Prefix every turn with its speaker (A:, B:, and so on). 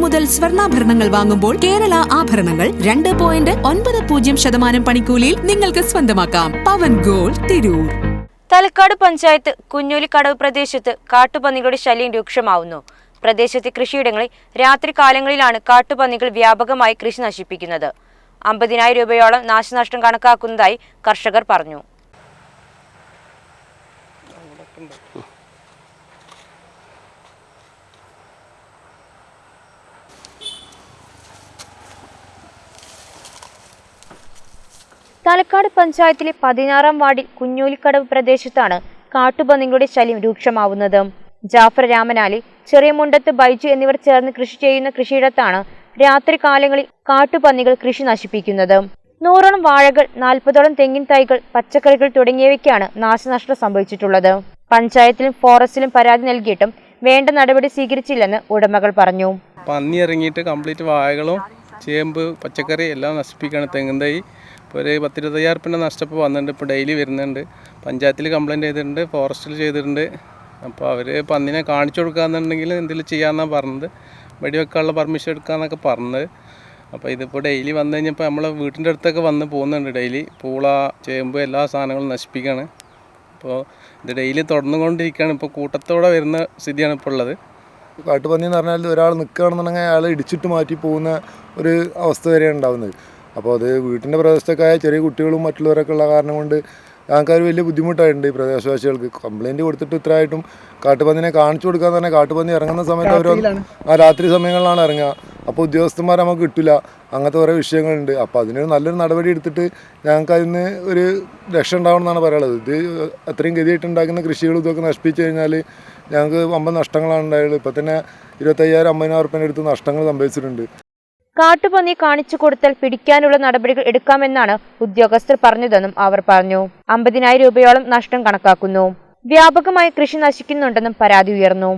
A: മുതൽ സ്വർണ്ണാഭരണങ്ങൾ വാങ്ങുമ്പോൾ കേരള ആഭരണങ്ങൾ 2.90% പണിക്കൂലിയിൽ നിങ്ങൾക്ക് സ്വന്തമാക്കാം. പവൻ ഗോൾഡ്, തിരൂർ.
B: തലക്കാട് പഞ്ചായത്ത് കുഞ്ഞൂലിക്കടവ് പ്രദേശത്ത് കാട്ടുപന്നികളുടെ ശല്യം രൂക്ഷമാവുന്നു. പ്രദേശത്തെ കൃഷിയിടങ്ങളിൽ രാത്രി കാലങ്ങളിലാണ് കാട്ടുപന്നികൾ വ്യാപകമായി കൃഷി നശിപ്പിക്കുന്നത്. 50,000 രൂപയോളം നാശനഷ്ടം കണക്കാക്കുന്നതായി കർഷകർ പറഞ്ഞു. തലക്കാട് പഞ്ചായത്തിലെ 16-ാം വാർഡിൽ കുഞ്ഞൂലിക്കടവ് പ്രദേശത്താണ് കാട്ടുപന്നികളുടെ ശല്യം രൂക്ഷമാവുന്നത്. ജാഫർ രാമനാലി, ചെറിയ മുണ്ടത്ത് ബൈജു എന്നിവർ ചേർന്ന് കൃഷി ചെയ്യുന്ന കൃഷിയിടത്താണ് രാത്രി കാലങ്ങളിൽ കാട്ടുപന്നികൾ കൃഷി നശിപ്പിക്കുന്നത്. 100ഓളം വാഴകൾ, 40ഓളം തെങ്ങിൻ തൈകൾ, പച്ചക്കറികൾ തുടങ്ങിയവയ്ക്കാണ് നാശനഷ്ടം സംഭവിച്ചിട്ടുള്ളത്. പഞ്ചായത്തിലും ഫോറസ്റ്റിലും പരാതി നൽകിയിട്ടും വേണ്ട നടപടി സ്വീകരിച്ചില്ലെന്ന് ഉടമകൾ പറഞ്ഞു.
C: പന്നി ഇറങ്ങിയിട്ട് കംപ്ലീറ്റ് വാഴകളും ചേമ്പ് പച്ചക്കറി എല്ലാം നശിപ്പിക്കുകയാണ്. തെങ്ങിൻ തൈ ഇപ്പോൾ ഒരു 10-25,000 റുപ്യ നഷ്ടപ്പോൾ വന്നിട്ടുണ്ട്. ഇപ്പോൾ ഡെയിലി വരുന്നുണ്ട്. പഞ്ചായത്തിൽ കംപ്ലയിൻറ്റ് ചെയ്തിട്ടുണ്ട്, ഫോറസ്റ്റിൽ ചെയ്തിട്ടുണ്ട്. അപ്പോൾ അവർ പന്നിനെ കാണിച്ചു കൊടുക്കാന്നുണ്ടെങ്കിൽ എന്തെങ്കിലും ചെയ്യാമെന്നാണ് പറഞ്ഞത്. വെടിവെക്കാനുള്ള പെർമിഷൻ എടുക്കാമെന്നൊക്കെ പറഞ്ഞത്. അപ്പോൾ ഇതിപ്പോൾ ഡെയിലി വന്നു കഴിഞ്ഞപ്പോൾ നമ്മളെ വീട്ടിൻ്റെ അടുത്തൊക്കെ വന്ന് പോകുന്നുണ്ട്. ഡെയിലി പൂള, ചേമ്പ് എല്ലാ സാധനങ്ങളും നശിപ്പിക്കുകയാണ്. അപ്പോൾ ഇത് ഡെയിലി തുടർന്നുകൊണ്ടിരിക്കുകയാണ്. ഇപ്പോൾ കൂട്ടത്തോടെ വരുന്ന സ്ഥിതിയാണ് ഇപ്പോൾ ഉള്ളത്.
D: കാട്ടുപന്നി എന്ന് പറഞ്ഞാൽ ഒരാൾ നിൽക്കുകയാണെന്നുണ്ടെങ്കിൽ അയാൾ ഇടിച്ചിട്ട് മാറ്റി പോകുന്ന ഒരു അവസ്ഥ വരെയാണ് ഉണ്ടാകുന്നത്. അപ്പോൾ അത് വീട്ടിൻ്റെ പ്രദേശത്തൊക്കെ ചെറിയ കുട്ടികളും മറ്റുള്ളവരൊക്കെ ഉള്ള കാരണം കൊണ്ട് ഞങ്ങൾക്ക് വലിയ ബുദ്ധിമുട്ടായിട്ടുണ്ട്. ഈ പ്രദേശവാസികൾക്ക് കംപ്ലയിൻറ്റ് കൊടുത്തിട്ട് ഇത്രയായിട്ടും കാട്ടുപന്നിനെ കാണിച്ചു കൊടുക്കാന്ന് പറഞ്ഞാൽ കാട്ടുപന്നി ഇറങ്ങുന്ന സമയത്ത് അവർ രാത്രി സമയങ്ങളിലാണ് ഇറങ്ങുക. അപ്പോൾ ഉദ്യോഗസ്ഥന്മാർ നമുക്ക് കിട്ടില്ല. അങ്ങനത്തെ കുറേ വിഷയങ്ങളുണ്ട്. അപ്പോൾ അതിനൊരു നല്ലൊരു നടപടി എടുത്തിട്ട് ഞങ്ങൾക്ക് അതിന് ഒരു രക്ഷ ഉണ്ടാവണം എന്നാണ് പറയാനുള്ളത്. ഇത് അത്രയും ഗതിയായിട്ടുണ്ടാക്കുന്ന കൃഷികളും ഇതൊക്കെ നശിപ്പിച്ചു കഴിഞ്ഞാൽ ഞങ്ങൾക്ക് വമ്പൻ നഷ്ടങ്ങളാണ് ഉണ്ടായത്. ഇപ്പം തന്നെ 25,000-50,000 റുപ്യേൻ്റെ അടുത്ത് നഷ്ടങ്ങൾ സംഭവിച്ചിട്ടുണ്ട്.
B: കാട്ടുപന്നി കാണിച്ചു കൊടുത്താൽ പിടിക്കാനുള്ള നടപടികൾ എടുക്കാമെന്നാണ് ഉദ്യോഗസ്ഥർ പറഞ്ഞതെന്നും അവർ പറഞ്ഞു. 50,000 രൂപയോളം നഷ്ടം കണക്കാക്കുന്നു. വ്യാപകമായി കൃഷി നശിക്കുന്നുണ്ടെന്നും പരാതി ഉയർന്നു.